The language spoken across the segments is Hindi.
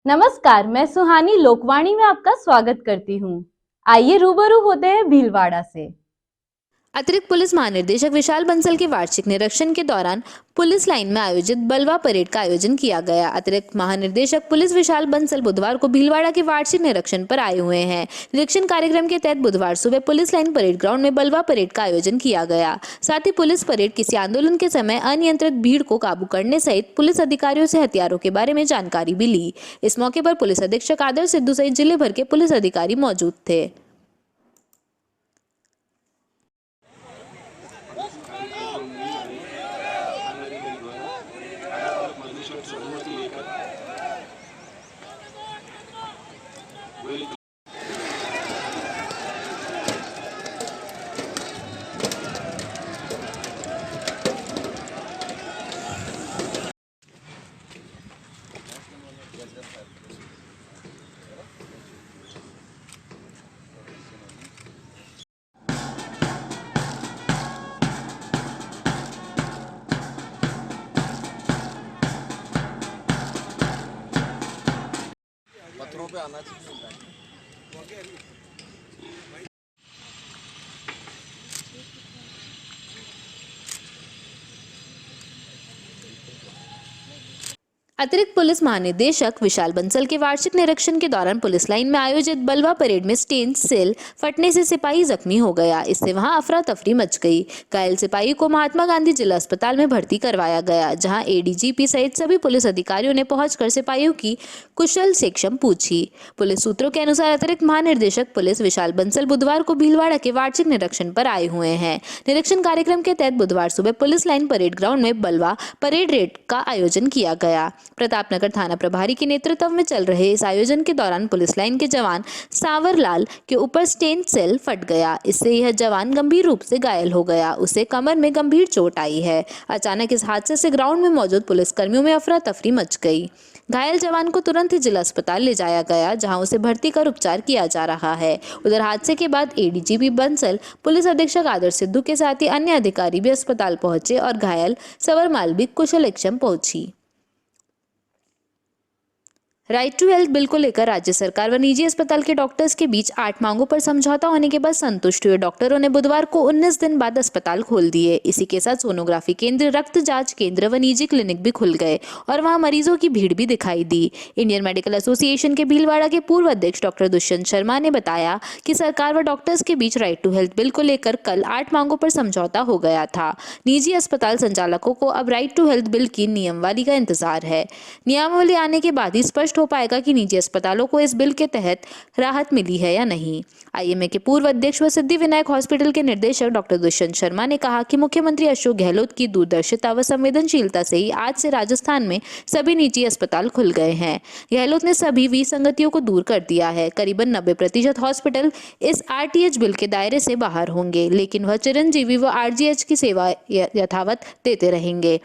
नमस्कार, मैं सुहानी लोकवाणी में आपका स्वागत करती हूँ। आइए रूबरू होते हैं भीलवाड़ा से। अतिरिक्त पुलिस महानिदेशक विशाल बंसल के वार्षिक निरीक्षण के दौरान पुलिस लाइन में आयोजित बलवा परेड का आयोजन किया गया। अतिरिक्त महानिदेशक पुलिस विशाल बंसल बुधवार को भीलवाड़ा के वार्षिक निरीक्षण पर आए हुए हैं। निरीक्षण कार्यक्रम के तहत बुधवार सुबह पुलिस लाइन परेड ग्राउंड में बलवा परेड का आयोजन किया गया। साथ ही पुलिस परेड किसी आंदोलन के समय अनियंत्रित भीड़ को काबू करने सहित पुलिस अधिकारियों से हथियारों के बारे में जानकारी भी ली। इस मौके पर पुलिस अधीक्षक आदर्श सिद्धू सहित जिले भर के पुलिस अधिकारी मौजूद थे। पत्थरों पे आना चाहिए। अतिरिक्त पुलिस महानिदेशक विशाल बंसल के वार्षिक निरीक्षण के दौरान पुलिस लाइन में आयोजित बलवा परेड में स्टेन सेल फटने से सिपाही जख्मी हो गया। इससे वहां अफरा तफरी मच गई। घायल सिपाही को महात्मा गांधी जिला अस्पताल में भर्ती करवाया गया, जहां एडीजीपी सहित सभी पुलिस अधिकारियों ने पहुंचकर सिपाहियों की कुशल क्षेम पूछी। पुलिस सूत्रों के अनुसार अतिरिक्त महानिदेशक पुलिस विशाल बंसल बुधवार को भीलवाड़ा के वार्षिक निरीक्षण पर आए हुए हैं। निरीक्षण कार्यक्रम के तहत बुधवार सुबह पुलिस लाइन परेड ग्राउंड में बलवा परेड रेड का आयोजन किया गया। प्रतापनगर थाना प्रभारी के नेतृत्व में चल रहे इस आयोजन के दौरान पुलिस लाइन के जवान सावरलाल के ऊपर स्टेन सेल फट गया। इससे यह जवान गंभीर रूप से घायल हो गया। उसे कमर में गंभीर चोट आई है। अचानक इस हादसे से ग्राउंड में मौजूद पुलिस कर्मियों में अफरा तफरी मच गई। घायल जवान को तुरंत ही जिला अस्पताल ले जाया गया, जहां उसे भर्ती कर उपचार किया जा रहा है। उधर हादसे के बाद एडीजीपी बंसल, पुलिस अधीक्षक आदर्श सिद्धू के साथ ही अन्य अधिकारी भी अस्पताल पहुंचे और घायल सवरमाल भी कुशलक्षेम पहुंची। राइट टू हेल्थ बिल को लेकर राज्य सरकार व निजी अस्पताल के डॉक्टर्स के बीच 8 मांगों पर समझौता होने के बाद संतुष्ट हुए डॉक्टरों ने बुधवार को 19 दिन बाद अस्पताल खोल दिए। इसी के साथ सोनोग्राफी केंद्र, रक्त जांच केंद्र व निजी क्लिनिक भी खुल गए और वहां मरीजों की भीड़ भी दिखाई दी। इंडियन मेडिकल एसोसिएशन के भीलवाड़ा के पूर्व अध्यक्ष डॉक्टर दुष्यंत शर्मा ने बताया कि सरकार व डॉक्टर्स के बीच राइट टू हेल्थ बिल को लेकर कल 8 मांगों पर समझौता हो गया था। निजी अस्पताल संचालकों को अब राइट टू हेल्थ बिल की नियमावली का इंतजार है। नियमावली आने के बाद ही स्पष्ट हो पाएगा कि निजी अस्पतालों को इस बिल के तहत राहत मिली है या नहीं। आईएमए के पूर्व अध्यक्ष व सिद्धिविनायक हॉस्पिटल के निर्देशक डॉक्टर दुष्यंत शर्मा ने कहा कि मुख्यमंत्री अशोक गहलोत की दूरदर्शिता व संवेदनशीलता से ही आज से राजस्थान में सभी निजी अस्पताल खुल गए हैं। गहलोत ने सभी विसंगतियों को दूर कर दिया है। करीबन 90% हॉस्पिटल इस आरटीएच बिल के दायरे से बाहर होंगे, लेकिन वह चिरंजीवी व आरजीएच की सेवा यथावत देते रहेंगे।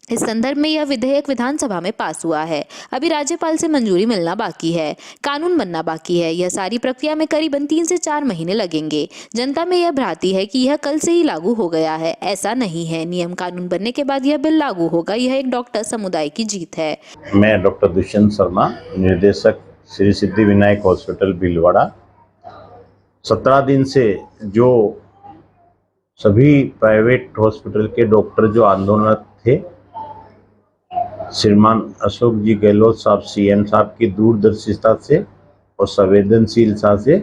इस संदर्भ में यह विधेयक विधानसभा में पास हुआ है। अभी राज्यपाल से मंजूरी मिलना बाकी है, कानून बनना बाकी है। यह सारी प्रक्रिया में करीबन 3 से 4 महीने लगेंगे। जनता में यह भ्रांति है कि यह कल से ही लागू हो गया है। ऐसा नहीं है। नियम कानून बनने के बाद यह बिल लागू होगा। यह एक डॉक्टर समुदाय की जीत है। मैं डॉक्टर दुष्यंत शर्मा, निर्देशक श्री सिद्धिविनायक हॉस्पिटल भीलवाड़ा। 17 दिन से जो सभी प्राइवेट हॉस्पिटल के डॉक्टर जो आंदोलनरत थे, श्रीमान अशोक जी गहलोत साहब सीएम साहब की दूरदर्शिता से और संवेदनशीलता से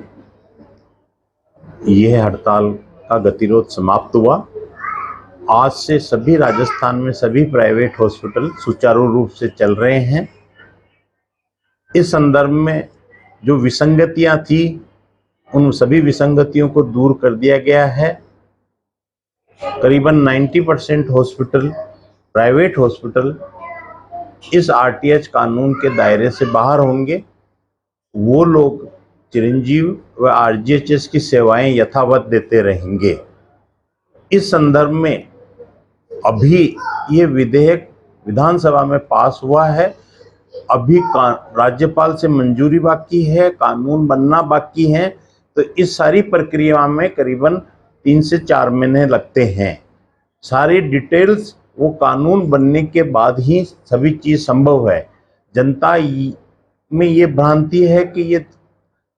यह हड़ताल का गतिरोध समाप्त हुआ। आज से सभी राजस्थान में सभी प्राइवेट हॉस्पिटल सुचारू रूप से चल रहे हैं। इस संदर्भ में जो विसंगतियां थी, उन सभी विसंगतियों को दूर कर दिया गया है। करीबन 90% हॉस्पिटल, प्राइवेट हॉस्पिटल इस आरटीएच कानून के दायरे से बाहर होंगे। वो लोग चिरंजीव व आरजीएचएस की सेवाएं यथावत देते रहेंगे। इस संदर्भ में अभी ये विधेयक विधानसभा में पास हुआ है। अभी राज्यपाल से मंजूरी बाकी है, कानून बनना बाकी है। तो इस सारी प्रक्रिया में करीबन 3 से 4 महीने लगते हैं। सारी डिटेल्स वो कानून बनने के बाद ही सभी चीज़ संभव है। जनता में ये भ्रांति है कि ये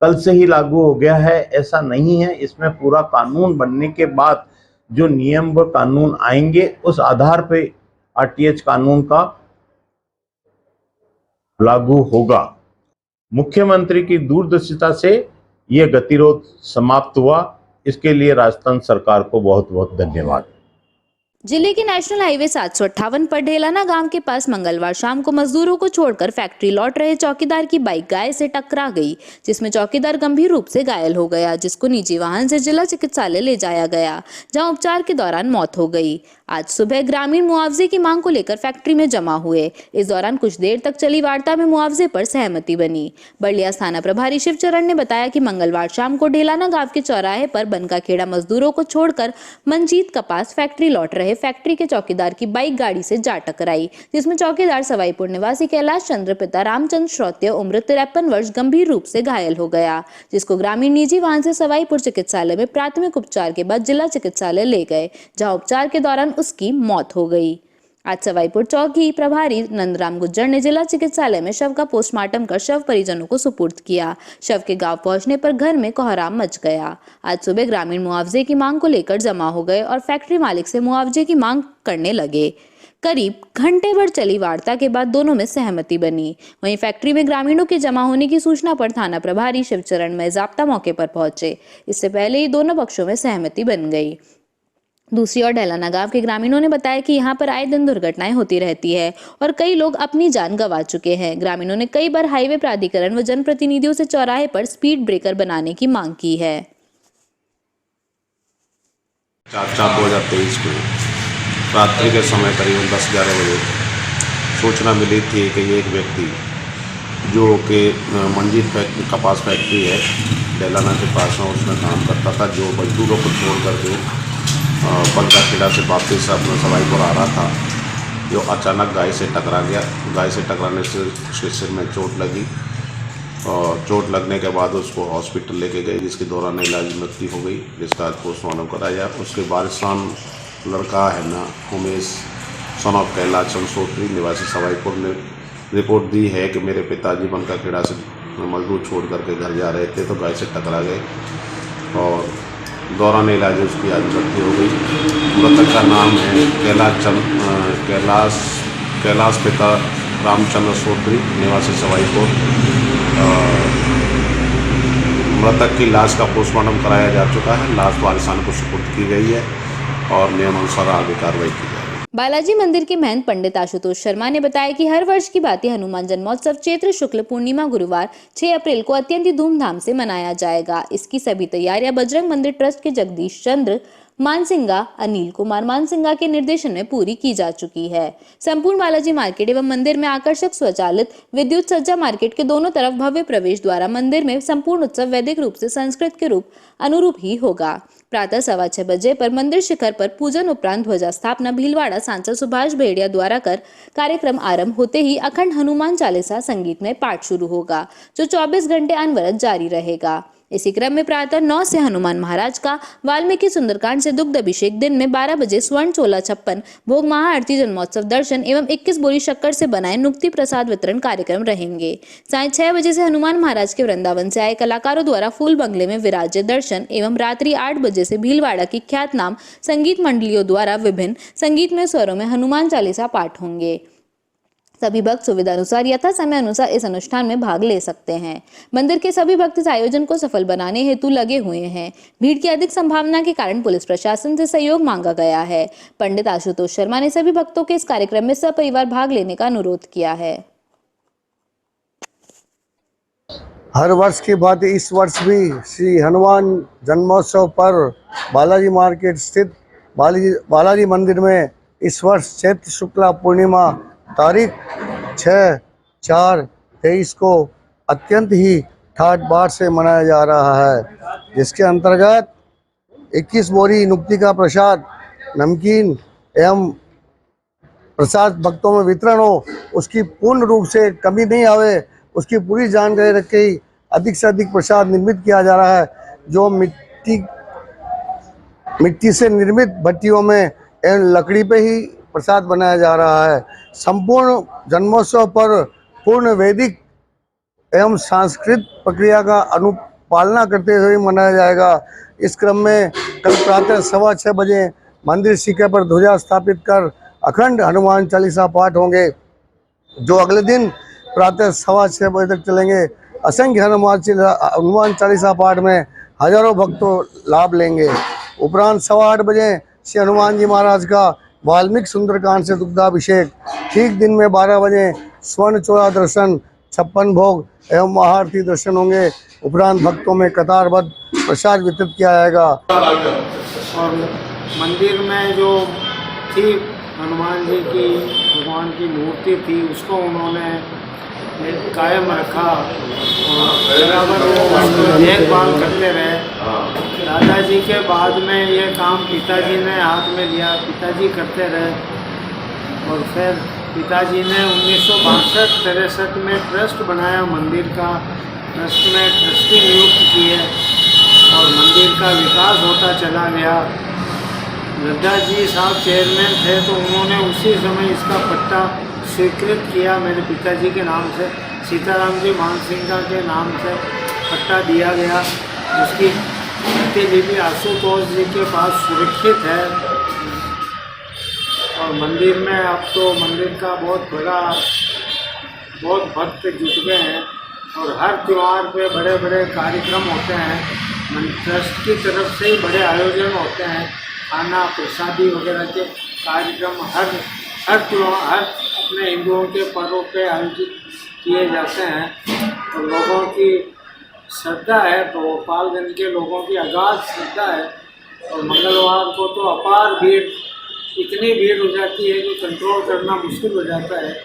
कल से ही लागू हो गया है, ऐसा नहीं है। इसमें पूरा कानून बनने के बाद जो नियम व कानून आएंगे उस आधार पे आरटीएच कानून का लागू होगा। मुख्यमंत्री की दूरदर्शिता से यह गतिरोध समाप्त हुआ, इसके लिए राजस्थान सरकार को बहुत बहुत धन्यवाद। जिले के नेशनल हाईवे 758 पर ढेलाना गांव के पास मंगलवार शाम को मजदूरों को छोड़कर फैक्ट्री लौट रहे चौकीदार की बाइक गाय से टकरा गई, जिसमें चौकीदार गंभीर रूप से घायल हो गया, जिसको निजी वाहन से जिला चिकित्सालय ले जाया गया, जहां उपचार के दौरान मौत हो गई। आज सुबह ग्रामीण मुआवजे की मांग को लेकर फैक्ट्री में जमा हुए। इस दौरान कुछ देर तक चली वार्ता में मुआवजे पर सहमति बनी। बलिया थाना प्रभारी शिवचरण ने बताया कि मंगलवार शाम को ढेलाना गांव के चौराहे पर बनका खेड़ा मजदूरों को छोड़कर मंजीत कपास फैक्ट्री लौट रहे फैक्ट्री के चौकीदार की बाइक गाड़ी से जा टकराई, जिसमें चौकीदार सवाईपुर निवासी कैलाश चंद्र पिता रामचंद्र श्रोत्य उम्र 53 वर्ष गंभीर रूप से घायल हो गया, जिसको ग्रामीण निजी वाहन से सवाईपुर चिकित्सालय में प्राथमिक उपचार के बाद जिला चिकित्सालय ले गए, जहां उपचार के दौरान उसकी मौत हो गई। आज सवाईपुर चौकी प्रभारी नंदराम गुज्जर ने जिला चिकित्सालय में शव का पोस्टमार्टम कर शव परिजनों को सुपुर्द किया। शव के गांव पहुंचने पर घर में कोहराम मच गया। आज सुबह ग्रामीण मुआवजे की मांग को लेकर जमा हो गए और फैक्ट्री मालिक से मुआवजे की मांग करने लगे। करीब घंटे भर चली वार्ता के बाद दोनों में सहमति बनी। वहीं फैक्ट्री में ग्रामीणों के जमा होने की सूचना पर थाना प्रभारी शिवचरण में जाब्ता मौके पर पहुंचे। इससे पहले ही दोनों पक्षों में सहमति बन गई। दूसरी ओर ढेलाना गांव के ग्रामीणों ने बताया कि यहां पर आए दिन दुर्घटनाएं होती रहती है और कई लोग अपनी जान गंवा चुके हैं। ग्रामीणों ने कई बार हाईवे प्राधिकरण व जनप्रतिनिधियों से चौराहे पर स्पीड ब्रेकर बनाने की मांग की है। 4/4/2023 को रात्रि के समय करीबन 10-11 बजे सूचना मिली थी कि एक व्यक्ति जो कि मंजीत कपास फैक्ट्री है ढेलाना के पास में, उसमें काम करता था, जो मजदूरों को छोड़ करके बनका खेड़ा से वापस अपने सवाईपुर आ रहा था, जो अचानक गाय से टकरा गया। गाय से टकराने से उसके सिर में चोट लगी और चोट लगने के बाद उसको हॉस्पिटल लेके गए, जिसके दौरान इलाज मृत्यु हो गई, जिसका आज पोस्टमार्टम कराया। उसके वारिसान लड़का है ना उमेश सन ऑफ कैलाश चंद्र निवासी सवाईपुर ने रिपोर्ट दी है कि मेरे पिताजी बनका खेड़ा से मजदूर छोड़ करके घर जा रहे थे तो गाय से टकरा गए और दौरान इलाज उसकी आज मृत्यु हो गई। मृतक का नाम है कैलाश पिता रामचंद्र सोत्री निवासी सवाईपुर। मृतक की लाश का पोस्टमार्टम कराया जा चुका है। लाश वारिसान को सुपुर्द की गई है और नियमानुसार आगे कार्रवाई की जाएगी। बालाजी मंदिर के महंत पंडित आशुतोष शर्मा ने बताया कि हर वर्ष की भांति हनुमान जन्मोत्सव चैत्र शुक्ल पूर्णिमा गुरुवार 6 अप्रैल को अत्यंत ही धूमधाम से मनाया जाएगा। इसकी सभी तैयारियां बजरंग मंदिर ट्रस्ट के जगदीश चंद्र मानसिंगा, अनिल कुमार मानसिंगा के निर्देशन में पूरी की जा चुकी है। संपूर्ण बालाजी मार्केट एवं मंदिर में आकर्षक स्वचालित विद्युत सज्जा मार्केट के दोनों तरफ भव्य प्रवेश द्वारा मंदिर में संपूर्ण उत्सव वैदिक रूप से संस्कृत के रूप अनुरूप ही होगा। प्रातः 6:15 बजे पर मंदिर शिखर पर पूजन उपरांत ध्वजा स्थापना भीलवाड़ा सांसद सुभाष भेड़िया द्वारा कर कार्यक्रम आरंभ होते ही अखंड हनुमान चालीसा संगीत में पाठ शुरू होगा, जो 24 घंटे अनवरत जारी रहेगा। इसी क्रम में प्रातः 9 से हनुमान महाराज का वाल्मीकि सुंदरकांड से दुग्ध अभिषेक, दिन में 12 बजे स्वर्ण चोला छप्पन भोग महाआरती जन्मोत्सव दर्शन एवं 21 बोरी शक्कर से बनाए नुक्ति प्रसाद वितरण कार्यक्रम रहेंगे। साय 6 बजे से हनुमान महाराज के वृंदावन से आए कलाकारों द्वारा फूल बंगले में विराजे दर्शन एवं रात्रि 8 बजे से भीलवाड़ा की ख्यातनाम संगीत मंडलियों द्वारा विभिन्न संगीतमय स्वरों में हनुमान चालीसा पाठ होंगे। सभी भक्त सुविधा अनुसार यथा समय अनुसार इस अनुष्ठान में भाग ले सकते हैं। मंदिर के सभी भक्त इस आयोजन को सफल बनाने हेतु लगे हुए हैं। भीड़ की अधिक संभावना के कारण पुलिस प्रशासन से सहयोग मांगा गया है। पंडित आशुतोष शर्मा ने सभी भक्तों के इस कार्यक्रम में सपरिवार भाग लेने का अनुरोध किया है। हर वर्ष की भांति इस वर्ष भी श्री हनुमान जन्मोत्सव पर बालाजी मार्केट स्थित बालाजी मंदिर में इस वर्ष चैत्र शुक्ला पूर्णिमा तारीख 6/4/23 को अत्यंत ही ठाठ बाट से मनाया जा रहा है, जिसके अंतर्गत 21 बोरी नुक्ति का प्रसाद, नमकीन एवं प्रसाद भक्तों में वितरण हो, उसकी पूर्ण रूप से कमी नहीं आवे, उसकी पूरी जानकारी रख के ही अधिक से अधिक प्रसाद निर्मित किया जा रहा है, जो मिट्टी से निर्मित भट्टियों में एवं लकड़ी पे ही प्रसाद बनाया जा रहा है। संपूर्ण जन्मोत्सव पर पूर्ण वैदिक एवं सांस्कृतिक प्रक्रिया का अनुपालना करते हुए मनाया जाएगा। इस क्रम में कल प्रातः 6:15 बजे मंदिर शिखर पर ध्वजा स्थापित कर अखंड हनुमान चालीसा पाठ होंगे, जो अगले दिन प्रातः 6:15 बजे तक चलेंगे। असंख्य हनुमान चालीसा पाठ में हजारों भक्तों लाभ लेंगे। उपरांत 8:15 बजे श्री हनुमान जी महाराज का वाल्मीकि सुंदरकांड से दुग्धाभिषेक, ठीक दिन में 12 बजे स्वर्ण चौड़ा दर्शन, 56 भोग एवं महाआरती दर्शन होंगे। उपरांत भक्तों में कतारबद्ध प्रसाद वितरित किया जाएगा। और मंदिर में जो थी हनुमान जी की, भगवान की मूर्ति थी, उसको उन्होंने कायम रखा और बराबर वो उसको देखभाल करते रहे। दादाजी के बाद में ये काम पिताजी ने हाथ में लिया, पिताजी करते रहे और फिर पिताजी ने 1962-63 में ट्रस्ट बनाया मंदिर का। ट्रस्ट में ट्रस्टी नियुक्त किए और मंदिर का विकास होता चला गया। नड्डा जी साहब चेयरमैन थे तो उन्होंने उसी समय इसका पट्टा स्वीकृत किया। मेरे पिताजी के नाम से, सीताराम जी मानसिंगा के नाम से पट्टा दिया गया। उसकी प्रतिलिपि आशुतोष जी के पास सुरक्षित है। और मंदिर में अब तो मंदिर का बहुत भक्त जुट गए हैं और हर त्यौहार पे बड़े बड़े कार्यक्रम होते हैं। ट्रस्ट की तरफ से ही बड़े आयोजन होते हैं, खाना प्रसादी वगैरह के कार्यक्रम हर त्यौहार अपने हिंदुओं के पर्वों पे आयोजित किए जाते हैं। और लोगों की श्रद्धा है, तो गोपालगंज के लोगों की अगाध श्रद्धा है। और मंगलवार को तो अपार भीड़, इतनी भीड़ हो जाती है कि कंट्रोल करना मुश्किल हो जाता है।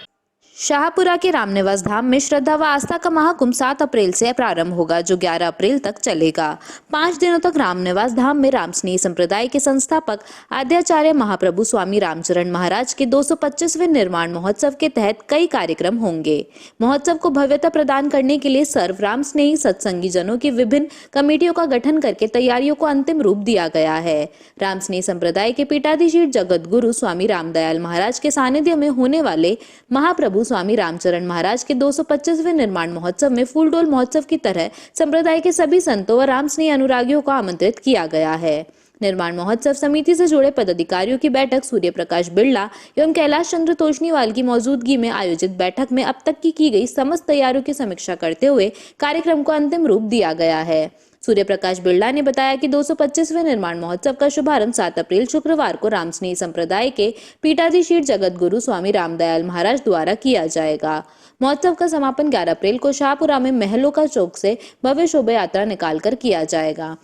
शाहपुरा के रामनिवास धाम में श्रद्धा व आस्था का महाकुंभ 7 अप्रैल से प्रारंभ होगा, जो 11 अप्रैल तक चलेगा। 5 दिनों तक रामनिवास धाम में रामस्नेही संप्रदाय के संस्थापक आद्याचार्य महाप्रभु स्वामी रामचरण महाराज के 225वें निर्माण महोत्सव के तहत कई कार्यक्रम होंगे। महोत्सव को भव्यता प्रदान करने के लिए सर्व रामस्नेही सत्संगी जनों की विभिन्न कमेटियों का गठन करके तैयारियों को अंतिम रूप दिया गया है। रामस्नेही संप्रदाय के पीठाधीश्वर जगत गुरु स्वामी रामदयाल महाराज के सानिध्य में होने वाले महाप्रभु स्वामी रामचरण महाराज के 225वें निर्माण महोत्सव में फूलडोल महोत्सव की तरह संप्रदाय के सभी संतों व रामस्नेही अनुरागियों को आमंत्रित किया गया है। निर्माण महोत्सव समिति से जुड़े पदाधिकारियों की बैठक सूर्य प्रकाश बिड़ला एवं कैलाश चंद्र तोषनीवाल की मौजूदगी में आयोजित बैठक में अब तक की गई समस्त तैयारियों की समीक्षा करते हुए कार्यक्रम को अंतिम रूप दिया गया है। सूर्य प्रकाश बिड़ला ने बताया कि 225वें निर्माण महोत्सव का शुभारंभ 7 अप्रैल शुक्रवार को रामस्नेही संप्रदाय के पीठाधीश्वर जगत गुरु स्वामी रामदयाल महाराज द्वारा किया जाएगा। महोत्सव का समापन 11 अप्रैल को शाहपुरा में महलों का चौक से भव्य शोभा यात्रा निकालकर किया जाएगा।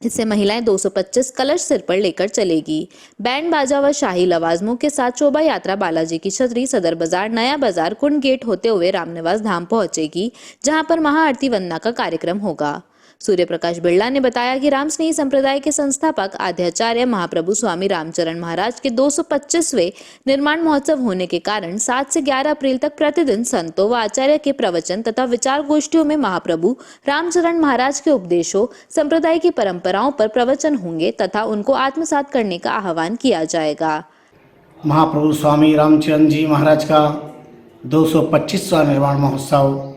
इससे महिलाएं 225 कलश सिर पर लेकर चलेगी। बैंड बाजा व शाही लवाजमों के साथ शोभा यात्रा बालाजी की छतरी, सदर बाजार, नया बाजार, कुंड गेट होते हुए रामनिवास धाम पहुंचेगी, जहां पर महाआरती वंदना का कार्यक्रम होगा। सूर्य प्रकाश बिड़ला ने बताया कि रामस्नेही संप्रदाय के संस्थापक आद्याचार्य महाप्रभु स्वामी रामचरण महाराज के 225वें निर्माण महोत्सव होने के कारण 7 से 11 अप्रैल तक प्रतिदिन संतों व आचार्य के प्रवचन तथा विचार गोष्ठियों में महाप्रभु रामचरण महाराज के उपदेशों, संप्रदाय की परंपराओं पर प्रवचन होंगे तथा उनको आत्मसात करने का आह्वान किया जाएगा। महाप्रभु स्वामी रामचरण जी महाराज का 225वां निर्माण महोत्सव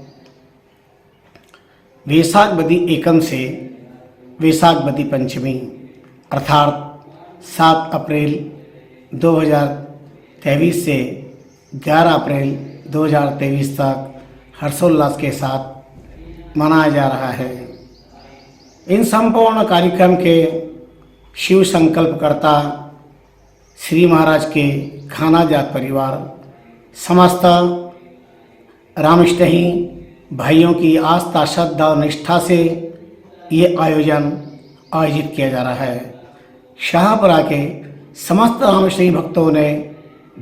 वैशाख बदी एकम से वैशाख बदी पंचमी अर्थात 7 अप्रैल 2023 से 11 अप्रैल 2023 तक हर्षोल्लास के साथ मनाया जा रहा है। इन संपूर्ण कार्यक्रम के शिव संकल्पकर्ता श्री महाराज के खाना जात परिवार, समस्त रामस्नेही भाइयों की आस्था, श्रद्धा और निष्ठा से ये आयोजित किया जा रहा है। शाहपुरा के समस्त रामस्नेही भक्तों ने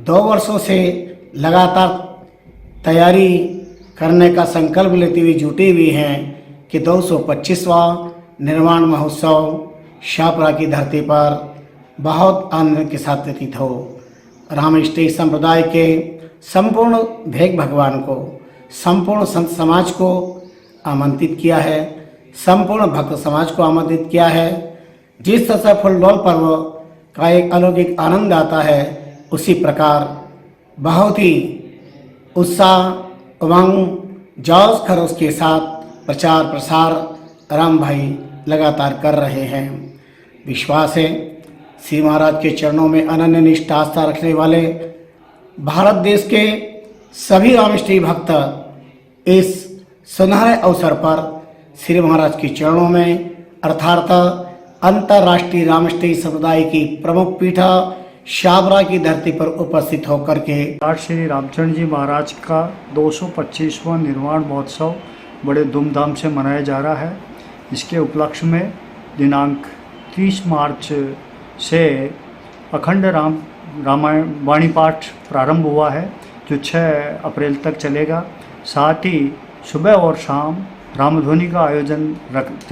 2 वर्षों से लगातार तैयारी करने का संकल्प लेते हुए जुटे हुए हैं कि 225वां निर्माण महोत्सव शाहपुरा की धरती पर बहुत आनंद के साथ व्यतीत हो। रामस्नेही संप्रदाय के संपूर्ण भेग भगवान को, संपूर्ण संत समाज को आमंत्रित किया है, संपूर्ण भक्त समाज को आमंत्रित किया है। जिस तरह से फूलडोल पर्व का एक अलौकिक आनंद आता है, उसी प्रकार बहुत ही उत्साह, उमंग जोश खरोश के साथ प्रचार प्रसार राम भाई लगातार कर रहे हैं। विश्वास है श्री महाराज के चरणों में अनन्य निष्ठा आस्था रखने वाले भारत देश के सभी रामष्टी भक्त इस सुनहरे अवसर पर श्री महाराज के चरणों में अर्थात अंतर्राष्ट्रीय रामष्टी समुदाय की प्रमुख पीठा शाबरा की धरती पर उपस्थित होकर के आज श्री रामचंद्र जी महाराज का 225वां निर्वाण महोत्सव बड़े धूमधाम से मनाया जा रहा है। इसके उपलक्ष्य में दिनांक 30 मार्च से अखंड रामायण वाणी पाठ प्रारंभ हुआ है, जो 6 अप्रैल तक चलेगा। साथ ही सुबह और शाम रामध्वनि का आयोजन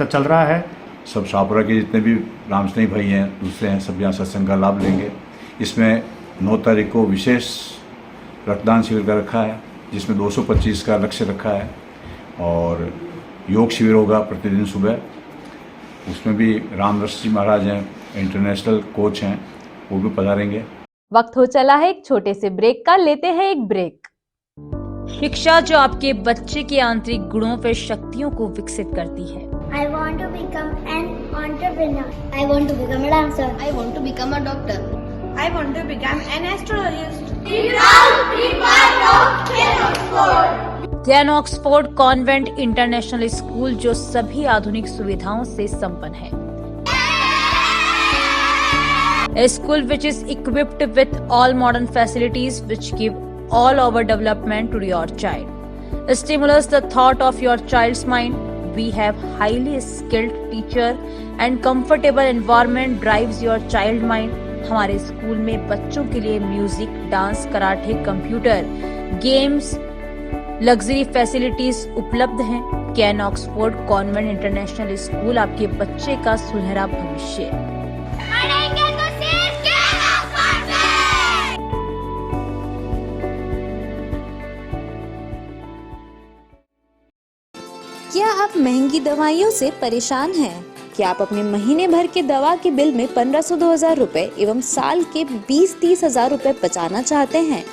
चल रहा है। सब शाहपुरा के जितने भी रामस्नेही भाई हैं, दूसरे हैं, सब यहाँ सत्संग का लाभ लेंगे। इसमें 9 तारीख को विशेष रक्तदान शिविर का रखा है, जिसमें 225 का लक्ष्य रखा है, और योग शिविर होगा प्रतिदिन सुबह। उसमें भी रामरस जी महाराज हैं, इंटरनेशनल कोच हैं, वो भी पधारेंगे। वक्त हो चला है एक छोटे से ब्रेक का, लेते हैं एक ब्रेक। शिक्षा जो आपके बच्चे के आंतरिक गुणों व शक्तियों को विकसित करती है। I want to become an entrepreneur. I want to become a dancer. I want to become a doctor. I want to become an astrologist. Glen Oxford Convent International School, जो सभी आधुनिक सुविधाओं से संपन्न है। A school which is equipped with all modern facilities which give all over development to your child. Stimulus the thought of your child's mind. We have highly skilled teacher and comfortable environment drives your child mind. हमारे स्कूल में बच्चों के लिए music, dance, karate, computer, games, luxury facilities उपलब्ध हैं। Can Oxford Convent International school, आपके बच्चे का सुनहरा भविष्य। क्या आप महंगी दवाइयों से परेशान हैं? क्या आप अपने महीने भर के दवा के बिल में 1500-2000 रुपए एवं साल के 20-30 हजार रुपए बचाना चाहते हैं?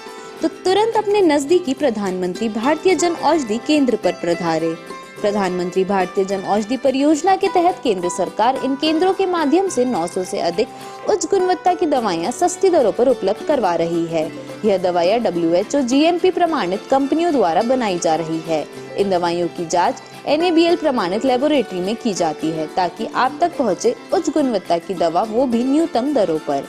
तो तुरंत अपने नजदीकी प्रधानमंत्री भारतीय जन औषधि केंद्र पर पधारें। प्रधानमंत्री भारतीय जन औषधि परियोजना के तहत केंद्र सरकार इन केंद्रों के माध्यम से 900 से अधिक उच्च गुणवत्ता की दवाइयां सस्ती दरों पर उपलब्ध करवा रही है। यह दवाइयां WHO GMP प्रमाणित कंपनियों द्वारा बनाई जा रही है। इन दवाइयों की जांच NABL प्रमाणित लेबोरेटरी में की जाती है, ताकि आप तक पहुंचे उच्च गुणवत्ता की दवा, वो भी न्यूनतम दरों पर।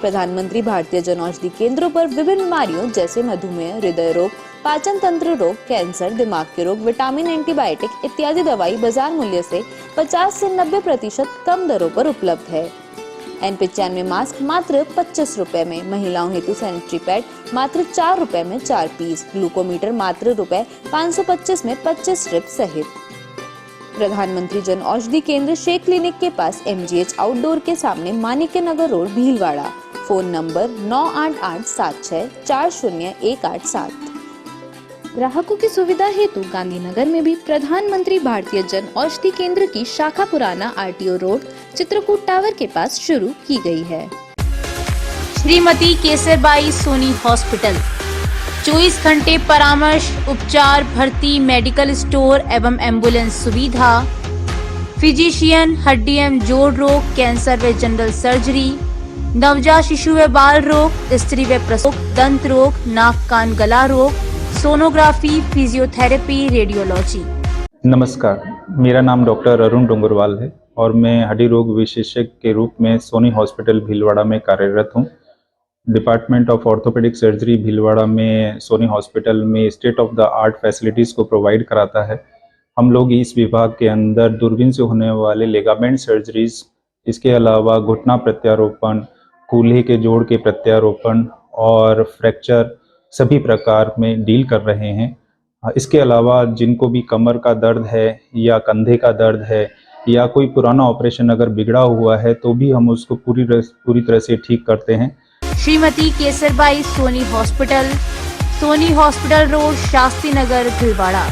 प्रधानमंत्री भारतीय जन औषधि केंद्रों पर विभिन्न बीमारियों जैसे मधुमेह, हृदय रोग, पाचन तंत्र रोग, कैंसर, दिमाग के रोग, विटामिन, एंटीबायोटिक इत्यादि दवाई बाजार मूल्य से 50 से 90% कम दरों पर उपलब्ध है। N95 मास्क मात्र 25 रुपए में, महिलाओं हेतु सैनिटरी पैड मात्र 4 रुपए में 4 पीस, ग्लूकोमीटर मात्र ₹525 में 25 स्ट्रिप सहित। प्रधानमंत्री जन औषधि केंद्र शेख क्लिनिक के पास MGH आउटडोर के सामने, Manikya Nagar road, Bhilwara. Phone number 9887640187। ग्राहकों की सुविधा हेतु गांधीनगर में भी प्रधानमंत्री भारतीय जन औषधि केंद्र की शाखा पुराना RTO रोड, चित्रकूट टावर के पास शुरू की गई है। श्रीमती केसरबाई सोनी हॉस्पिटल, 24 घंटे परामर्श, उपचार, भर्ती, मेडिकल स्टोर एवं एम्बुलेंस सुविधा, फिजिशियन, हड्डी एवं जोड़ रोग, कैंसर व जनरल सर्जरी, नवजात शिशु व बाल रोग, स्त्री व प्रसूति, दंत रोग, नाक कान गला रोग, सोनोग्राफी, फिजियोथेरेपी, रेडियोलॉजी। नमस्कार, मेरा नाम डॉक्टर अरुण डोंगरवाल है और मैं हड्डी रोग विशेषज्ञ के रूप में सोनी हॉस्पिटल भीलवाड़ा में कार्यरत हूँ। Department of orthopaedic surgery Bhilwara में सोनी हॉस्पिटल में state of the art facilities को प्रोवाइड कराता है। हम लोग इस विभाग के अंदर दूरबीन से होने वाले लिगामेंट सर्जरीज, इसके अलावा घुटना प्रत्यारोपण, कूल्हे के जोड़ के प्रत्यारोपण और फ्रैक्चर सभी प्रकार में डील कर रहे हैं। इसके अलावा जिनको भी कमर का दर्द है या कंधे का दर्द है या कोई पुराना ऑपरेशन अगर बिगड़ा हुआ है तो भी हम उसको पूरी तरह से ठीक करते हैं। Shrimati Kesarbai Soni hospital road, Shastri Nagar, Bhilwara.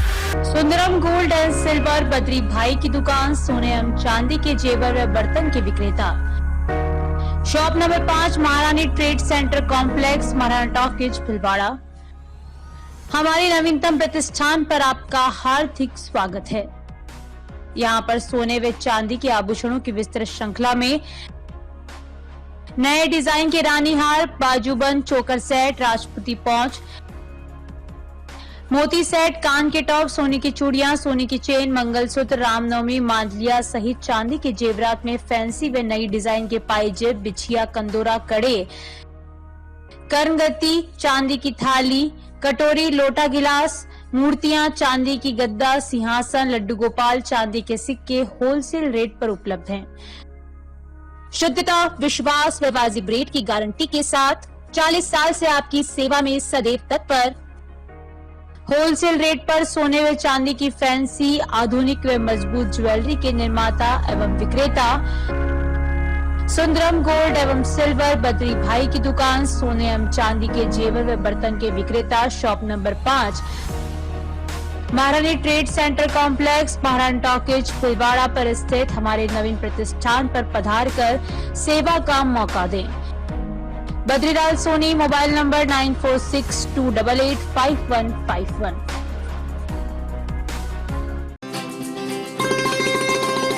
Sundaram gold and silver, Badri bhai की दुकान, सोने एवं चांदी के जेवर व बर्तन के विक्रेता। शॉप नंबर 5, महारानी trade centre complex, Maharana talkies, Bhilwara. हमारे नवीनतम प्रतिष्ठान पर आपका हार्दिक स्वागत है। यहाँ पर सोने व चांदी के आभूषणों की विस्तृत श्रृंखला में नए डिजाइन के रानी हार, बाजूबंद, चोकर सेट, राजपूती पौंच, मोती सेट, कान के टॉप, सोने की चूड़ियां, सोने की चेन, मंगलसूत्र, रामनवमी, मांझलिया सहित चांदी के जेवरात में फैंसी व नई डिजाइन के पायजेब, बिछिया, कंदोरा, कड़े, कर्णगति, चांदी की थाली, कटोरी, लोटा, गिलास, मूर्तियां, चांदी की गद्दा, सिंहासन, लड्डू गोपाल, चांदी के सिक्के होलसेल रेट पर उपलब्ध हैं। शुद्धता, विश्वास व वाजिब रेट की गारंटी के साथ 40 साल से आपकी सेवा में सदैव तत्पर। होलसेल रेट पर सोने व चांदी की फैंसी, आधुनिक व मजबूत ज्वेलरी के निर्माता एवं विक्रेता सुंदरम गोल्ड एवं सिल्वर, बद्री भाई की दुकान, सोने एवं चांदी के जेवर व बर्तन के विक्रेता, शॉप नंबर 5, महारानी ट्रेड सेंटर कॉम्प्लेक्स, महारानी टॉकीज, फुलवाड़ा पर स्थित हमारे नवीन प्रतिष्ठान पर पधार कर सेवा का मौका दें। Badrilal Soni, mobile number 9462885151।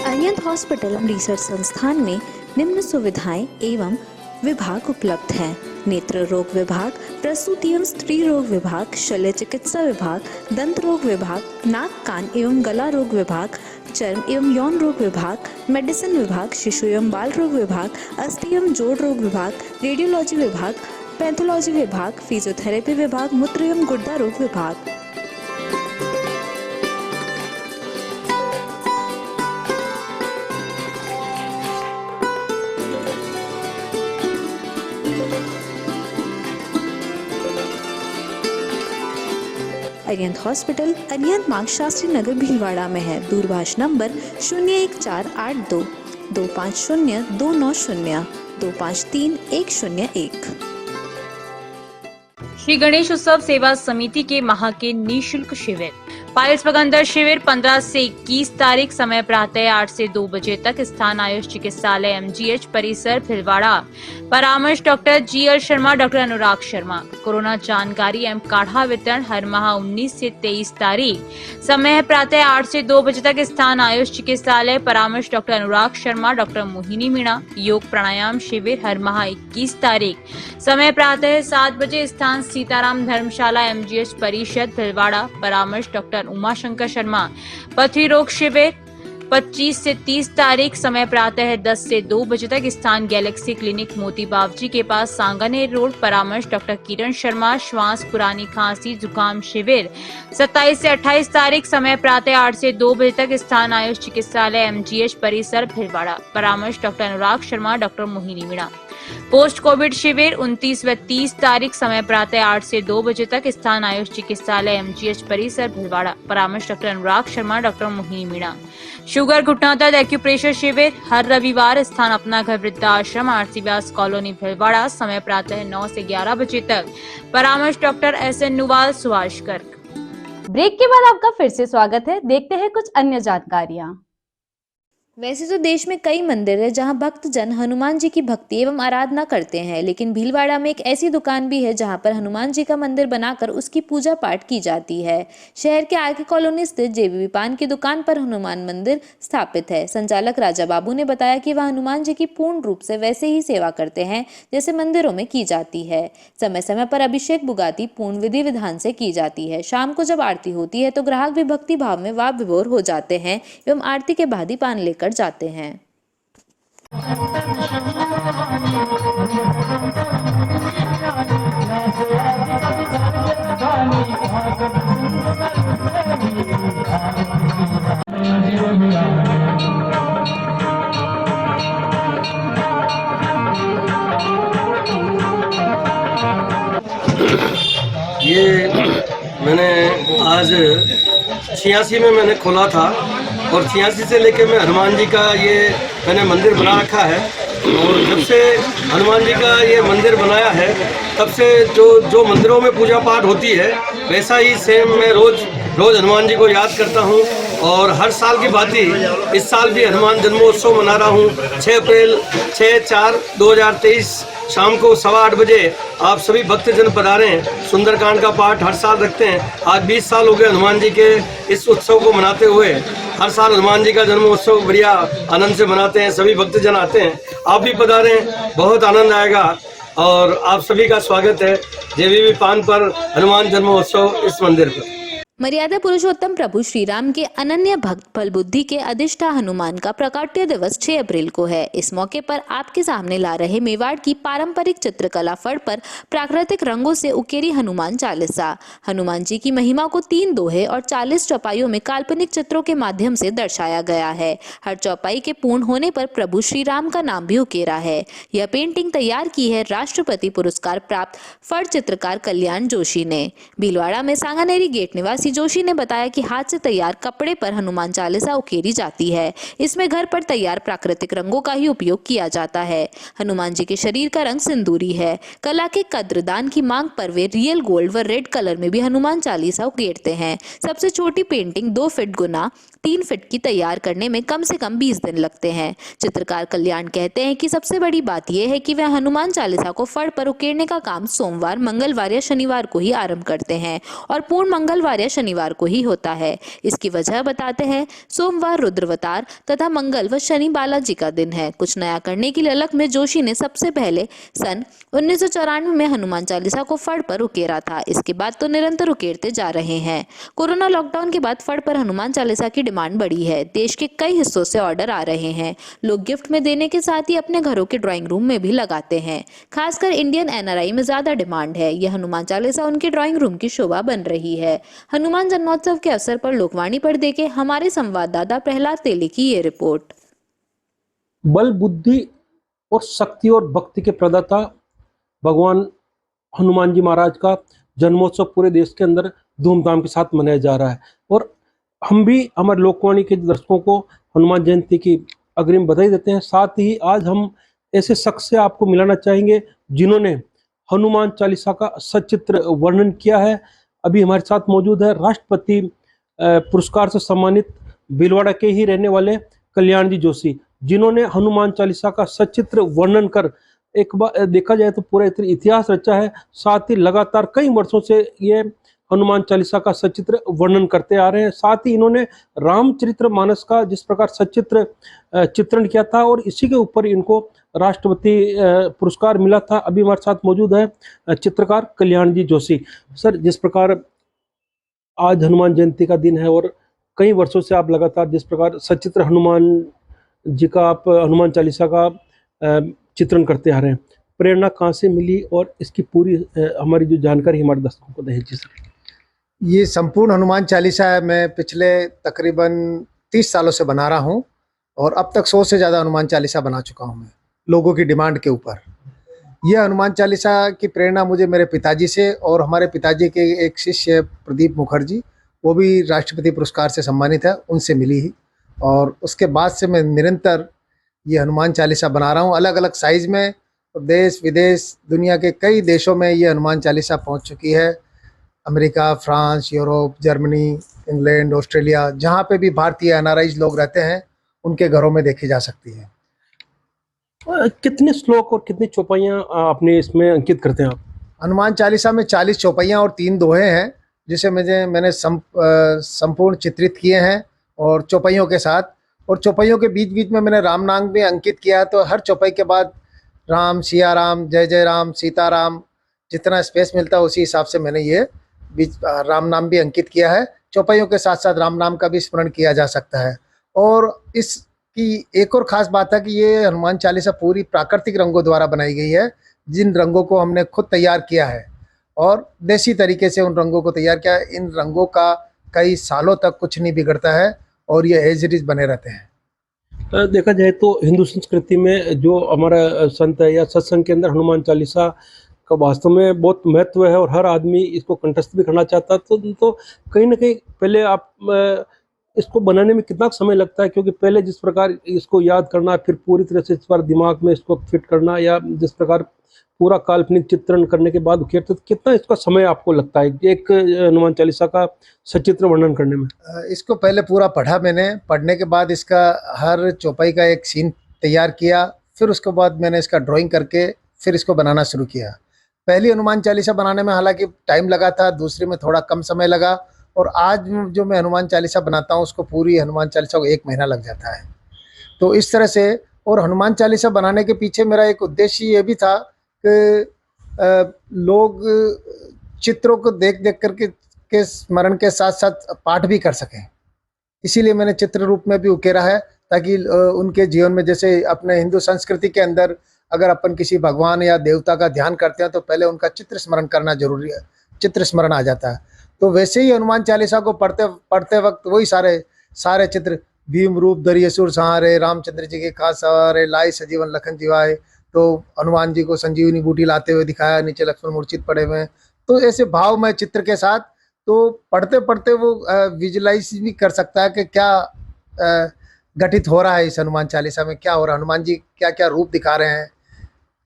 Arihant hospital research संस्थान में निम्न सुविधाएं एवं विभाग उपलब्ध हैं: नेत्र रोग विभाग, प्रसूति एवं स्त्री रोग विभाग, शल्य चिकित्सा विभाग, दंत रोग विभाग, नाक, कान एवं गला रोग विभाग, चर्म एवं यौन रोग विभाग, मेडिसिन विभाग, शिशु एवं बाल रोग विभाग, अस्थि एवं जोड़ रोग विभाग, रेडियोलॉजी विभाग, पैथोलॉजी विभाग, फिजियोथेरेपी विभाग, मूत्र एवं गुर्दा रोग विभाग। अरिहंत हॉस्पिटल अरिहंत मार्ग, शास्त्री नगर, भीलवाड़ा में है। दूरभाष नंबर 01482 250 290 253 101। श्री गणेश उत्सव सेवा समिति के माह के निःशुल्क शिविर। पायल्स बगंदर शिविर 15 से 21 तारीख, समय प्रातः 8 से 2 बजे तक, स्थान आयुष चिकित्सालय MGH परिसर भीलवाड़ा। परामर्श doctor GL Sharma, doctor Anurag Sharma. Corona जानकारी एवं काढ़ा वितरण हर माह 19 से 23 तारीख, समय प्रातः 8 से 2 बजे तक, स्थान आयुष चिकित्सालय। परामर्श डॉक्टर अनुराग शर्मा, डॉक्टर मोहिनी मीणा। योग प्राणायाम शिविर हर माह 21 तारीख, समय प्रातः 7 बजे, स्थान सीताराम धर्मशाला MGH परिषद भीलवाड़ा। परामर्श डॉक्टर उमाशंकर शर्मा। पथरी रोग शिविर 25 से 30 तारीख, समय प्रातः 10 से 2 बजे तक, स्थान गैलेक्सी क्लिनिक मोती बावजी के पास, सांगानेर रोड। परामर्श डॉक्टर किरण शर्मा। श्वास, पुरानी खांसी, जुकाम शिविर 27 से 28 तारीख, समय प्रातः 8 से 2 बजे तक, स्थान आयुष चिकित्सालय MGH परिसर भीलवाड़ा। परामर्श doctor Anurag Sharma, doctor Mohini Meena. Post COVID शिविर 29 व 30 तारीख, समय प्रातः 8 से 2 बजे तक, स्थान आयुष चिकित्सालय MGH परिसर भीलवाड़ा। परामर्श doctor Anurag Sharma, doctor Mohini Meena. Sugar, घुटना दर्द, एक्यूप्रेशर शिविर हर रविवार, स्थान अपना घर वृद्धाश्रम, आरसी व्यास कॉलोनी भीलवाड़ा। समय प्रातः 9 से 11 बजे तक। परामर्श doctor SN Nuwal, Subhash Garg. Break के बाद आपका फिर से स्वागत है। देखते हैं कुछ अन्य जानकारियां। वैसे तो देश में कई मंदिर है जहां भक्त जन हनुमान जी की भक्ति एवं आराधना करते हैं, लेकिन भीलवाड़ा में एक ऐसी दुकान भी है जहां पर हनुमान जी का मंदिर बनाकर उसकी पूजा पाठ की जाती है। शहर के आगे कॉलोनी स्थित JBB पान की दुकान पर हनुमान मंदिर स्थापित है। संचालक राजा बाबू ने बताया कि वह हनुमान जी की पूर्ण रूप से वैसे ही सेवा करते हैं जैसे मंदिरों में की जाती है। समय समय पर अभिषेक बुगाती पूर्ण विधि विधान से की जाती है। शाम को जब आरती होती है तो ग्राहक भी भक्ति भाव में वाह विभोर हो जाते हैं एवं आरती के बाद ही पान लेकर जाते हैं। ये मैंने आज 86 में मैंने खोला था और 86 से लेके मैं हनुमान जी का ये मैंने मंदिर बना रखा है। और जब से हनुमान जी का ये मंदिर बनाया है तब से जो मंदिरों में पूजा पाठ होती है वैसा ही सेम मैं रोज़ हनुमान जी को याद करता हूँ और हर साल की भांति इस साल भी हनुमान जन्मोत्सव मना रहा हूँ। 6 अप्रैल 6/4/2023 शाम को 8:15 बजे आप सभी भक्तजन पधारें। सुंदरकांड का पाठ हर साल रखते हैं। आज 20 साल हो गए हनुमान जी के इस उत्सव को मनाते हुए। हर साल हनुमान जी का जन्मोत्सव बढ़िया आनंद से मनाते हैं, सभी भक्तजन आते हैं। आप भी पधारें, बहुत आनंद आएगा और आप सभी का स्वागत है JVV पान पर हनुमान जन्मोत्सव इस मंदिर पर। मर्यादा पुरुषोत्तम प्रभु श्री राम के अनन्य भक्त बल बुद्धि के अधिष्ठा हनुमान का प्राकट्य दिवस 6 अप्रैल को है। इस मौके पर आपके सामने ला रहे मेवाड़ की पारंपरिक चित्रकला फड़ पर प्राकृतिक रंगों से उकेरी हनुमान चालीसा। हनुमान जी की महिमा को 3 दोहे और 40 चौपाइयों में काल्पनिक चित्रों के माध्यम से दर्शाया गया है। हर चौपाई के पूर्ण होने पर प्रभु श्री राम का नाम भी उकेरा है। यह पेंटिंग तैयार की है राष्ट्रपति पुरस्कार प्राप्त फड़ चित्रकार कल्याण जोशी ने। भीलवाड़ा में सांगानेरी गेट निवासी जोशी ने बताया कि हाथ से तैयार कपड़े पर हनुमान चालीसा उकेरी जाती है। इसमें घर पर तैयार प्राकृतिक रंगों का ही उपयोग किया जाता है। हनुमान जी के शरीर का रंग सिंदूरी है। कला के कद्रदान की मांग पर वे रियल गोल्ड व रेड कलर में भी हनुमान चालीसा उकेरते हैं। सबसे छोटी पेंटिंग 2 फीट गुना 3 फीट की तैयार करने में कम से कम 20 दिन लगते हैं। चित्रकार कल्याण कहते हैं कि सबसे बड़ी बात यह है कि वह हनुमान चालीसा को फड़ पर उकेरने का काम सोमवार, मंगलवार या शनिवार को ही आरंभ करते हैं और पूर्ण मंगलवार या शनिवार को ही होता है। इसकी वजह बताते हैं, सोमवार रुद्रवतार तथा मंगल व शनि बालाजी का दिन है। कुछ नया करने की ललक में जोशी ने सबसे पहले सन 1994 में हनुमान चालीसा को फड़ पर उकेरा था। इसके बाद तो निरंतर उकेरते जा रहे हैं। कोरोना लॉकडाउन के बाद फड़ पर हनुमान चालीसा की डिमांड बढ़ी है। देश के कई हिस्सों से ऑर्डर आ रहे हैं। लोग गिफ्ट में देने के साथ ही अपने घरों के ड्राइंग रूम में भी लगाते हैं। खासकर इंडियन NRI में ज्यादा डिमांड है। यह हनुमान चालीसा उनके ड्राइंग रूम की शोभा बन रही है। हनुमान जन्मोत्सव के अवसर पर लोकवाणी पर देखे हमारे संवाददाता प्रहलाद तेली की ये रिपोर्ट। बल, बुद्धि और शक्ति और भक्ति के प्रदाता भगवान हनुमान जी महाराज का जन्मोत्सव पूरे देश के अंदर धूमधाम के साथ मनाया जा रहा है और हम भी हमारे लोकवाणी के दर्शकों को हनुमान जयंती की अग्रिम बधाई देते हैं। साथ ही आज हम ऐसे शख्स से आपको मिलाना चाहेंगे जिन्होंने हनुमान चालीसा का सचित्र वर्णन किया है। अभी हमारे साथ मौजूद है राष्ट्रपति पुरस्कार से सम्मानित भीलवाड़ा के ही रहने वाले कल्याण जी जोशी, जिन्होंने हनुमान चालीसा का सचित्र वर्णन कर एक बार देखा जाए तो पूरा इतिहास रचा है। साथ ही लगातार कई वर्षों से ये हनुमान चालीसा का सचित्र वर्णन करते आ रहे हैं। साथ ही इन्होंने रामचरितमानस का जिस प्रकार सचित्र चित्रण किया था और इसी के ऊपर इनको राष्ट्रपति पुरस्कार मिला था। अभी हमारे साथ मौजूद है चित्रकार कल्याण जी जोशी। सर, जिस प्रकार आज हनुमान जयंती का दिन है और कई वर्षों से आप लगातार जिस प्रकार सचित्र हनुमान जी का आप हनुमान चालीसा का चित्रण करते आ रहे हैं, प्रेरणा कहाँ से मिली और इसकी पूरी हमारी जो जानकारी हमारे दर्शकों को दें जी सर। ये संपूर्ण हनुमान चालीसा मैं पिछले तकरीबन 30 सालों से बना रहा हूँ और अब तक 100 से ज़्यादा हनुमान चालीसा बना चुका हूँ मैं, लोगों की डिमांड के ऊपर। यह हनुमान चालीसा की प्रेरणा मुझे मेरे पिताजी से और हमारे पिताजी के एक शिष्य प्रदीप मुखर्जी, वो भी राष्ट्रपति पुरस्कार से सम्मानित है, उनसे मिली ही। और उसके बाद से मैं निरंतर ये हनुमान चालीसा बना रहा हूँ अलग अलग साइज़ में। देश विदेश दुनिया के कई देशों में ये हनुमान चालीसा पहुँच चुकी है। America, France, Europe, Germany, England, Australia, जहाँ पे भी भारतीय NRIs लोग रहते हैं उनके घरों में देखी जा सकती है। कितने श्लोक और कितनी चौपाइयाँ आपने इसमें अंकित करते हैं आप? हनुमान चालीसा में 40 चौपाइयाँ और 3 दोहे हैं, जिसे मैंने संपूर्ण चित्रित किए हैं और चौपाइयों के साथ। और चौपाइयों के बीच बीच में मैंने राम नाम भी अंकित किया है। तो हर चौपाई के बाद राम, सिया राम, जय जय राम, सीता राम, जितना स्पेस मिलता है उसी हिसाब से मैंने ये बीच राम नाम भी अंकित किया है। चौपाइयों के साथ साथ राम नाम का भी स्मरण किया जा सकता है। और इसकी एक और ख़ास बात है कि ये हनुमान चालीसा पूरी प्राकृतिक रंगों द्वारा बनाई गई है, जिन रंगों को हमने खुद तैयार किया है और देसी तरीके से उन रंगों को तैयार किया है। इन रंगों का कई सालों तक कुछ नहीं बिगड़ता है और ये एज इट इज़ बने रहते हैं। देखा जाए तो हिंदू संस्कृति में जो हमारा संत है या सत्संग के अंदर हनुमान चालीसा का वास्तव में बहुत महत्व है और हर आदमी इसको कंठस्थ भी करना चाहता है। तो कहीं ना कहीं पहले आप इसको बनाने में कितना समय लगता है, क्योंकि पहले जिस प्रकार इसको याद करना, फिर पूरी तरह से इस बार दिमाग में इसको फिट करना, या जिस प्रकार पूरा काल्पनिक चित्रण करने के बाद उकेरते, तो कितना इसका समय आपको लगता है एक हनुमान चालीसा का सचित्र वर्णन करने में? इसको पहले पूरा पढ़ा मैंने, पढ़ने के बाद इसका हर चौपाई का एक सीन तैयार किया, फिर उसके बाद मैंने इसका ड्राइंग करके फिर इसको बनाना शुरू किया। पहली हनुमान चालीसा बनाने में हालांकि टाइम लगा था, दूसरे में थोड़ा कम समय लगा, और आज जो मैं हनुमान चालीसा बनाता हूँ उसको पूरी हनुमान चालीसा को 1 महीना लग जाता है। तो इस तरह से, और हनुमान चालीसा बनाने के पीछे मेरा एक उद्देश्य ये भी था कि लोग चित्रों को देख देख के स्मरण के साथ साथ पाठ भी कर सकें, इसीलिए मैंने चित्र रूप में भी उकेरा है, ताकि उनके जीवन में, जैसे अपने हिंदू संस्कृति के अंदर अगर अपन किसी भगवान या देवता का ध्यान करते हैं तो पहले उनका चित्र स्मरण करना जरूरी है, चित्र स्मरण आ जाता है। तो वैसे ही हनुमान चालीसा को पढ़ते वक्त वही सारे चित्र, भीम रूप धरिये सुर सहारे, रामचंद्र जी के खास सवारे, लाई सजीवन लखन जीवाए, तो हनुमान जी को संजीवनी बूटी लाते हुए दिखाया, नीचे लक्ष्मण मूर्छित पड़े हुए हैं। तो ऐसे भावमय चित्र के साथ, तो पढ़ते पढ़ते वो विजुलाइज भी कर सकता है कि क्या घटित हो रहा है इस हनुमान चालीसा में, क्या हो रहा है, हनुमान जी क्या क्या रूप दिखा रहे हैं,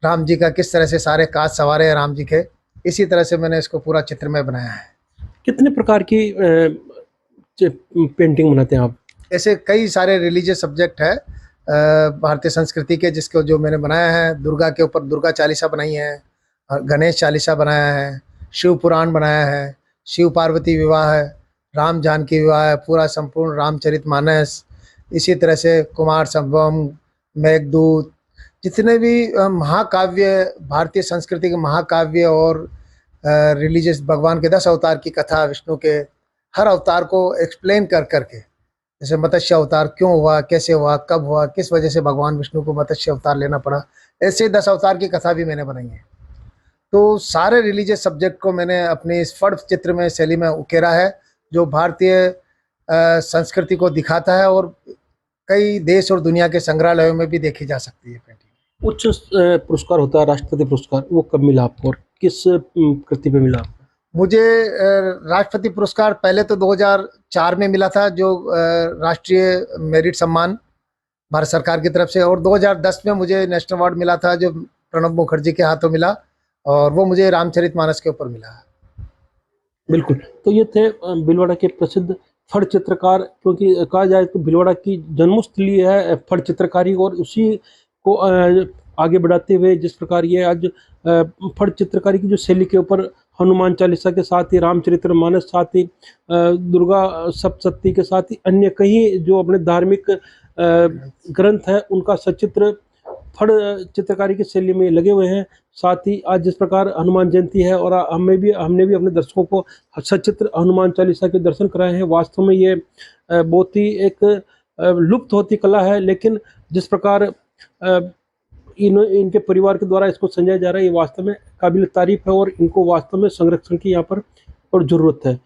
राम जी का किस तरह से सारे काज सवारे हैं राम जी के। इसी तरह से मैंने इसको पूरा चित्र में बनाया है। कितने प्रकार की पेंटिंग बनाते हैं आप? ऐसे कई सारे रिलीजियस सब्जेक्ट है भारतीय संस्कृति के, जिसको जो मैंने बनाया है। दुर्गा के ऊपर दुर्गा चालीसा बनाई है, गणेश चालीसा बनाया है, शिव पुराण बनाया है, शिव पार्वती विवाह है, राम जानकी विवाह है, पूरा संपूर्ण रामचरितमानस, इसी तरह से कुमार संभवम, मेघदूत, जितने भी महाकाव्य, भारतीय संस्कृति के महाकाव्य और रिलीजियस भगवान के 10 अवतार की कथा, विष्णु के हर अवतार को एक्सप्लेन कर करके, जैसे मत्स्य अवतार क्यों हुआ, कैसे हुआ, कब हुआ, किस वजह से भगवान विष्णु को मत्स्य अवतार लेना पड़ा, ऐसे 10 अवतार की कथा भी मैंने बनाई है। तो सारे रिलीजियस सब्जेक्ट को मैंने अपने इस फर्द चित्र में शैली में उकेरा है, जो भारतीय संस्कृति को दिखाता है, और कई देश और दुनिया के संग्रहालयों में भी देखी जा सकती है पेंटिंग। उच्च पुरस्कार होता है राष्ट्रपति पुरस्कार, वो कब मिला आपको और किस कृति पे मिला? मुझे राष्ट्रपति पुरस्कार पहले तो 2004 में मिला था, जो राष्ट्रीय मेरिट सम्मान भारत सरकार की तरफ से, और 2010 में मुझे नेशनल अवार्ड मिला था, जो प्रणब मुखर्जी के हाथों मिला, और वो मुझे रामचरितमानस के ऊपर मिला। बिल्कुल। तो ये थे भीलवाड़ा के प्रसिद्ध फड़ चित्रकार, क्योंकि कहा जाए तो भीलवाड़ा की जन्मस्थली है फड़ चित्रकारी, और उसी को आगे बढ़ाते हुए जिस प्रकार ये आज फड़ चित्रकारी की जो शैली के ऊपर हनुमान चालीसा के साथ ही रामचरितमानस, साथ ही दुर्गा सप्तशती के साथ ही अन्य कई जो अपने धार्मिक ग्रंथ हैं उनका सचित्र फड़ चित्रकारी की शैली में लगे हुए हैं। साथ ही आज जिस प्रकार हनुमान जयंती है और हमने भी अपने दर्शकों को सचित्र हनुमान चालीसा के दर्शन कराए हैं। वास्तव में ये बहुत ही एक लुप्त होती कला है, लेकिन जिस प्रकार इनके परिवार के द्वारा इसको संजाया जा रहा है, ये वास्तव में काबिल तारीफ है और इनको वास्तव में संरक्षण की यहाँ पर और जरूरत है।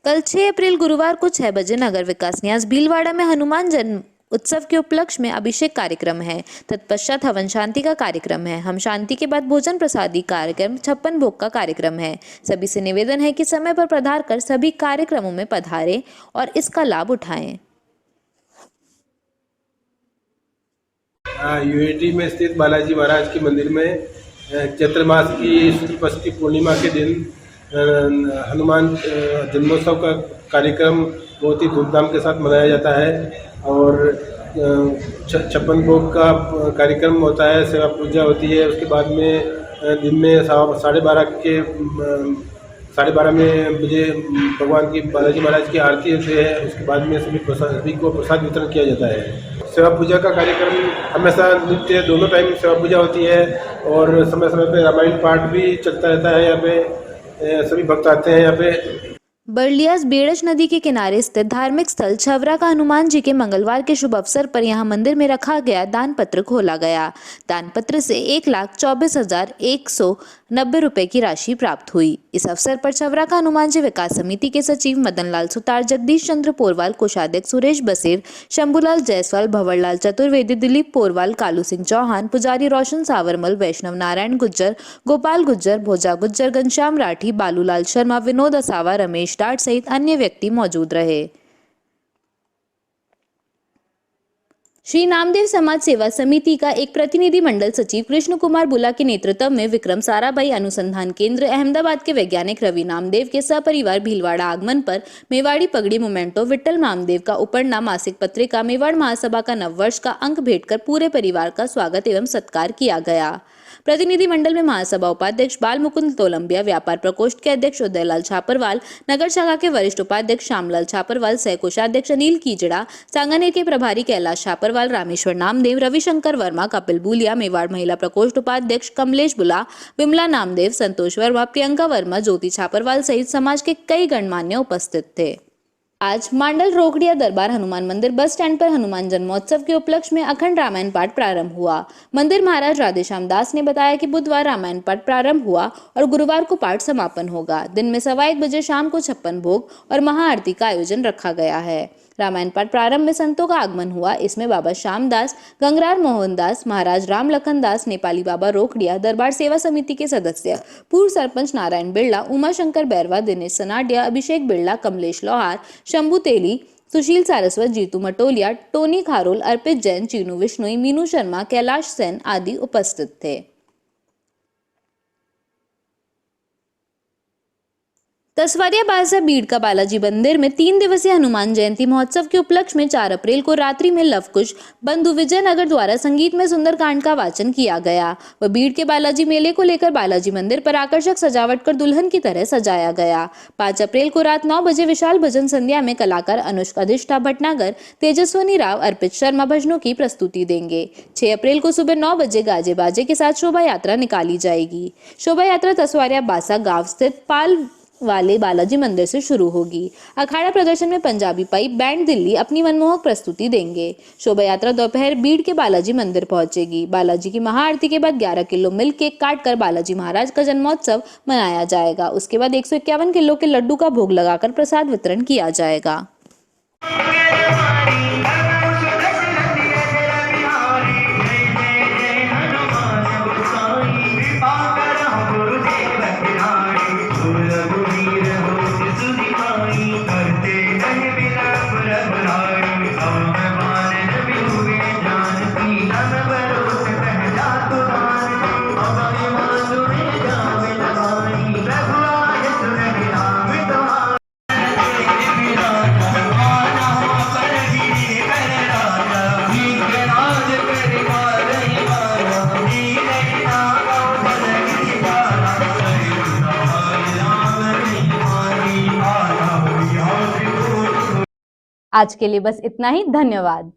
कल 6 अप्रैल गुरुवार को 6 बजे नगर विकास न्यास भीलवाड़ा में हनुमान जन्म उत्सव के उपलक्ष्य में अभिषेक कार्यक्रम है। तत्पश्चात हवन शांति का कार्यक्रम है। हम शांति के बाद भोजन प्रसादी कार्यक्रम, 56 भोग का कार्यक्रम है। सभी से निवेदन है कि समय पर पधार कर सभी कार्यक्रमों में पधारें और इसका लाभ उठाएं। यूएटी में स्थित बालाजी महाराज के मंदिर में चैत्र मास की शुक्ल पक्ष की पूर्णिमा के दिन हनुमान जन्मोत्सव का कार्यक्रम बहुत ही धूमधाम के साथ मनाया जाता है और 56 भोग का कार्यक्रम होता है, सेवा पूजा होती है। उसके बाद में दिन में 12:30 बजे भगवान की बालाजी महाराज की आरती होती है। उसके बाद में सभी को प्रसाद वितरण किया जाता है। सेवा पूजा का कार्यक्रम हमेशा नित्य दोनों टाइम सेवा पूजा होती है और समय समय पे रामायण पाठ भी चलता रहता है। यहाँ पे सभी भक्त आते हैं। यहाँ पे बरलियास बेड़ज नदी के किनारे स्थित धार्मिक स्थल छवरा का हनुमान जी के मंगलवार के शुभ अवसर पर यहां मंदिर में रखा गया दान पत्र खोला गया। दान पत्र से 1,24,190 रुपए की राशि प्राप्त हुई। इस अवसर पर छवरा का हनुमान जी विकास समिति के सचिव मदन लाल सुतार, जगदीश चंद्र पोरवाल, कोषाध्यक्ष सुरेश बसेर, शंभूलाल जायसवाल, भंवरलाल चतुर्वेदी, दिलीप पोरवाल, कालू सिंह चौहान, पुजारी रोशन सावरमल, वैष्णव नारायण गुज्जर, गोपाल गुज्जर, भोजा गुज्जर, घनश्याम राठी, बालूलाल शर्मा, विनोद असावा, रमेश डाट सहित अन्य व्यक्ति मौजूद रहे। श्री नामदेव समाज सेवा समिति का एक प्रतिनिधि मंडल सचिव कृष्ण कुमार बुला के नेतृत्व में विक्रम साराभाई अनुसंधान केंद्र अहमदाबाद के वैज्ञानिक रवि नामदेव के सपरिवार भीलवाड़ा आगमन पर मेवाड़ी पगड़ी मोमेंटो विट्ठल नामदेव का उपरना मासिक पत्रिका मेवाड़ महासभा का नववर्ष का अंक भेंटकर पूरे परिवार का स्वागत एवं सत्कार किया गया। प्रतिनिधि मंडल में महासभा उपाध्यक्ष बाल मुकुंद तोलंबिया, व्यापार प्रकोष्ठ के अध्यक्ष उदयलाल छापरवाल, नगर शाखा के वरिष्ठ उपाध्यक्ष श्यामलाल छापरवाल, सह कोषाध्यक्ष अनिल कीजड़ा, सांगानेर के प्रभारी कैलाश छापरवाल, रामेश्वर नामदेव, रविशंकर वर्मा, कपिल बूलिया, मेवाड़ महिला प्रकोष्ठ उपाध्यक्ष कमलेश बुला, विमला नामदेव, संतोष वर्मा, प्रियंका वर्मा, ज्योति छापरवाल सहित समाज के कई गणमान्य उपस्थित थे। आज मांडल रोकड़िया दरबार हनुमान मंदिर बस स्टैंड पर हनुमान जन्मोत्सव के उपलक्ष्य में अखंड रामायण पाठ प्रारंभ हुआ। मंदिर महाराज राधेश्याम दास ने बताया कि बुधवार रामायण पाठ प्रारंभ हुआ और गुरुवार को पाठ समापन होगा। दिन में 1:15 बजे शाम को 56 भोग और महाआरती का आयोजन रखा गया है। रामायण पाठ प्रारंभ में संतों का आगमन हुआ। इसमें बाबा श्यामदास, गंगरार मोहनदास, महाराज राम लखन दास, नेपाली बाबा रोकड़िया, दरबार सेवा समिति के सदस्य, पूर्व सरपंच नारायण बिरला, उमाशंकर बैरवा, दिनेश सनाडिया, अभिषेक बिरला, कमलेश लोहार, शंभू तेली, सुशील सारस्वत, जीतू मटोलिया, टोनी खारोल, अर्पित जैन, चीनू विश्नोई, मीनू शर्मा, कैलाश सेन आदि उपस्थित थे। तसवारिया बाजार बीड़ का बालाजी मंदिर में 3 दिवसीय हनुमान जयंती महोत्सव के उपलक्ष्य में 4 अप्रैल को रात्रि में लवकुश बंधु विजयनगर द्वारा संगीत में सुंदरकांड का वाचन किया गया। वह बीड़ के बालाजी मेले को लेकर बालाजी मंदिर पर आकर्षक सजावट कर दुल्हन की तरह सजाया गया। 5 अप्रैल को रात 9 बजे विशाल भजन संध्या में कलाकार अनुष्का अधिष्ठा भटनागर, तेजस्वनी राव, अर्पित शर्मा भजनों की प्रस्तुति देंगे। 6 अप्रैल को सुबह 9 बजे गाजे बाजे के साथ शोभा यात्रा निकाली जाएगी। शोभा यात्रा तसवारिया बासा गांव स्थित पाल वाले बालाजी मंदिर से शुरू होगी। अखाड़ा प्रदर्शन में पंजाबी पाइप बैंड दिल्ली अपनी मनमोहक प्रस्तुति देंगे। शोभा यात्रा दोपहर बीड़ के बालाजी मंदिर पहुंचेगी। बालाजी की महाआरती के बाद 11 किलो मिल्क केक काटकर बालाजी महाराज का जन्मोत्सव मनाया जाएगा। उसके बाद 151 किलो के लड्डू का भोग लगाकर प्रसाद वितरण किया जाएगा। आज के लिए बस इतना ही। धन्यवाद।